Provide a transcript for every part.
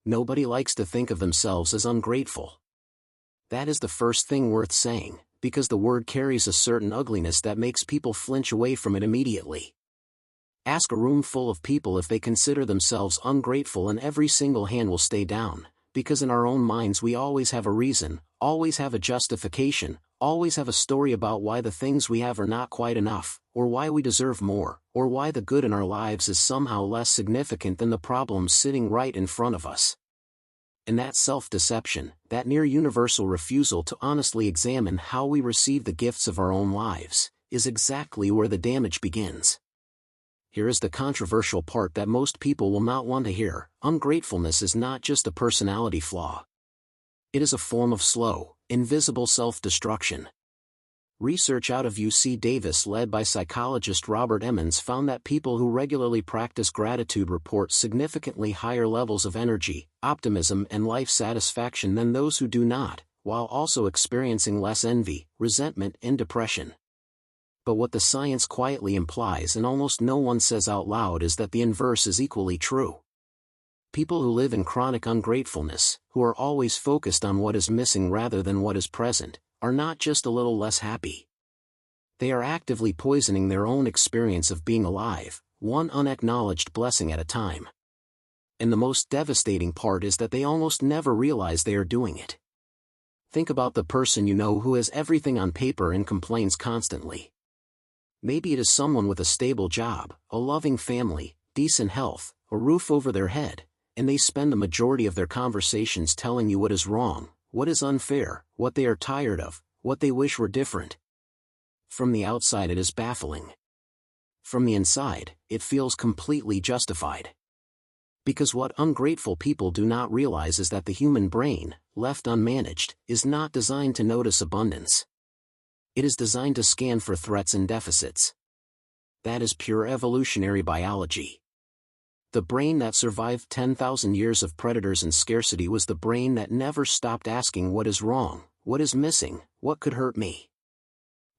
Nobody likes to think of themselves as ungrateful. That is the first thing worth saying, because the word carries a certain ugliness that makes people flinch away from it immediately. Ask a room full of people if they consider themselves ungrateful and every single hand will stay down, because in our own minds we always have a reason, always have a justification, always have a story about why the things we have are not quite enough, or why we deserve more, or why the good in our lives is somehow less significant than the problems sitting right in front of us. And that self-deception, that near-universal refusal to honestly examine how we receive the gifts of our own lives, is exactly where the damage begins. Here is the controversial part that most people will not want to hear: ungratefulness is not just a personality flaw. It is a form of slow, invisible self-destruction. Research out of UC Davis led by psychologist Robert Emmons found that people who regularly practice gratitude report significantly higher levels of energy, optimism and life satisfaction than those who do not, while also experiencing less envy, resentment and depression. But what the science quietly implies and almost no one says out loud is that the inverse is equally true. People who live in chronic ungratefulness, who are always focused on what is missing rather than what is present, are not just a little less happy. They are actively poisoning their own experience of being alive, one unacknowledged blessing at a time. And the most devastating part is that they almost never realize they are doing it. Think about the person you know who has everything on paper and complains constantly. Maybe it is someone with a stable job, a loving family, decent health, a roof over their head, and they spend the majority of their conversations telling you what is wrong, what is unfair, what they are tired of, what they wish were different. From the outside it is baffling. From the inside, it feels completely justified. Because what ungrateful people do not realize is that the human brain, left unmanaged, is not designed to notice abundance. It is designed to scan for threats and deficits. That is pure evolutionary biology. The brain that survived 10,000 years of predators and scarcity was the brain that never stopped asking what is wrong, what is missing, what could hurt me.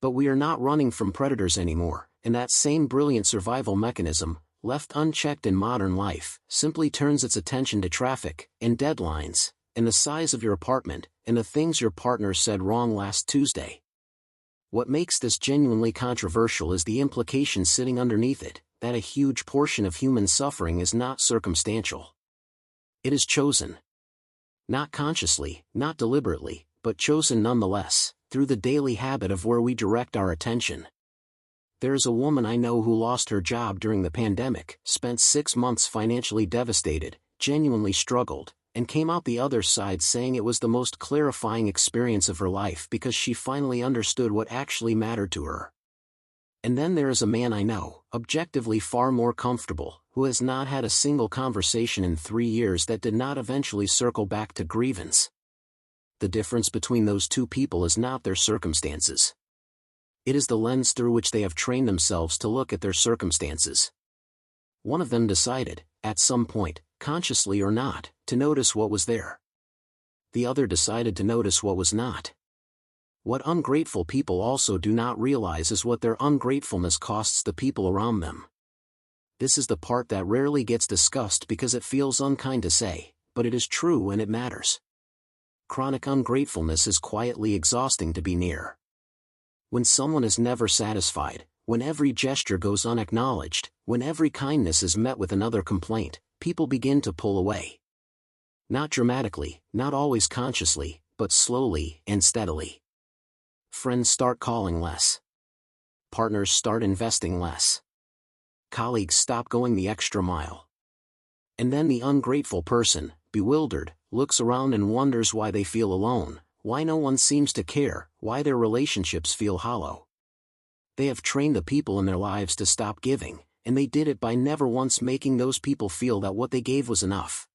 But we are not running from predators anymore, and that same brilliant survival mechanism, left unchecked in modern life, simply turns its attention to traffic, and deadlines, and the size of your apartment, and the things your partner said wrong last Tuesday. What makes this genuinely controversial is the implication sitting underneath it, that a huge portion of human suffering is not circumstantial. It is chosen. Not consciously, not deliberately, but chosen nonetheless, through the daily habit of where we direct our attention. There is a woman I know who lost her job during the pandemic, spent 6 months financially devastated, genuinely struggled, and came out the other side saying it was the most clarifying experience of her life because she finally understood what actually mattered to her. And then there is a man I know, objectively far more comfortable, who has not had a single conversation in 3 years that did not eventually circle back to grievance. The difference between those two people is not their circumstances. It is the lens through which they have trained themselves to look at their circumstances. One of them decided, at some point, consciously or not, to notice what was there. The other decided to notice what was not. What ungrateful people also do not realize is what their ungratefulness costs the people around them. This is the part that rarely gets discussed because it feels unkind to say, but it is true and it matters. Chronic ungratefulness is quietly exhausting to be near. When someone is never satisfied, when every gesture goes unacknowledged, when every kindness is met with another complaint, people begin to pull away. Not dramatically, not always consciously, but slowly and steadily. Friends start calling less. Partners start investing less. Colleagues stop going the extra mile. And then the ungrateful person, bewildered, looks around and wonders why they feel alone, why no one seems to care, why their relationships feel hollow. They have trained the people in their lives to stop giving, and they did it by never once making those people feel that what they gave was enough.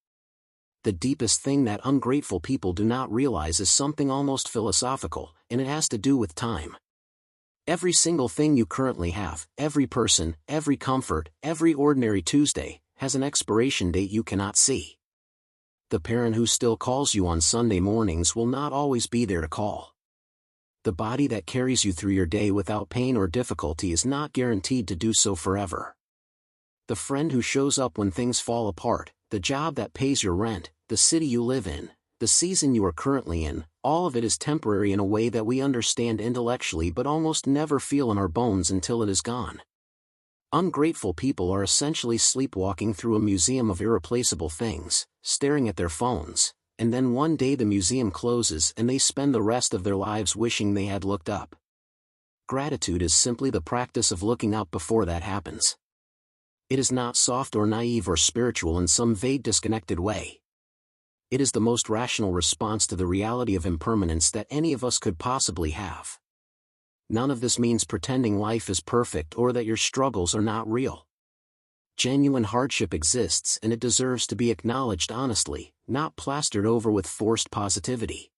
The deepest thing that ungrateful people do not realize is something almost philosophical, and it has to do with time. Every single thing you currently have, every person, every comfort, every ordinary Tuesday, has an expiration date you cannot see. The parent who still calls you on Sunday mornings will not always be there to call. The body that carries you through your day without pain or difficulty is not guaranteed to do so forever. The friend who shows up when things fall apart, The job that pays your rent, the city you live in, the season you are currently in, all of it is temporary in a way that we understand intellectually but almost never feel in our bones until it is gone. Ungrateful people are essentially sleepwalking through a museum of irreplaceable things, staring at their phones, and then one day the museum closes and they spend the rest of their lives wishing they had looked up. Gratitude is simply the practice of looking up before that happens. It is not soft or naive or spiritual in some vague disconnected way. It is the most rational response to the reality of impermanence that any of us could possibly have. None of this means pretending life is perfect or that your struggles are not real. Genuine hardship exists and it deserves to be acknowledged honestly, not plastered over with forced positivity.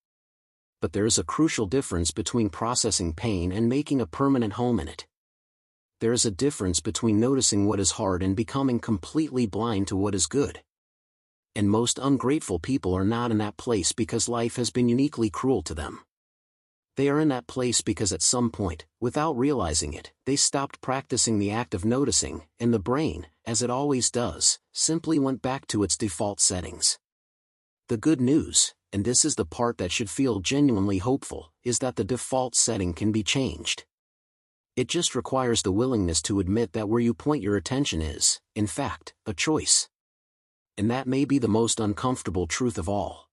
But there is a crucial difference between processing pain and making a permanent home in it. There is a difference between noticing what is hard and becoming completely blind to what is good. And most ungrateful people are not in that place because life has been uniquely cruel to them. They are in that place because at some point, without realizing it, they stopped practicing the act of noticing, and the brain, as it always does, simply went back to its default settings. The good news, and this is the part that should feel genuinely hopeful, is that the default setting can be changed. It just requires the willingness to admit that where you point your attention is, in fact, a choice. And that may be the most uncomfortable truth of all.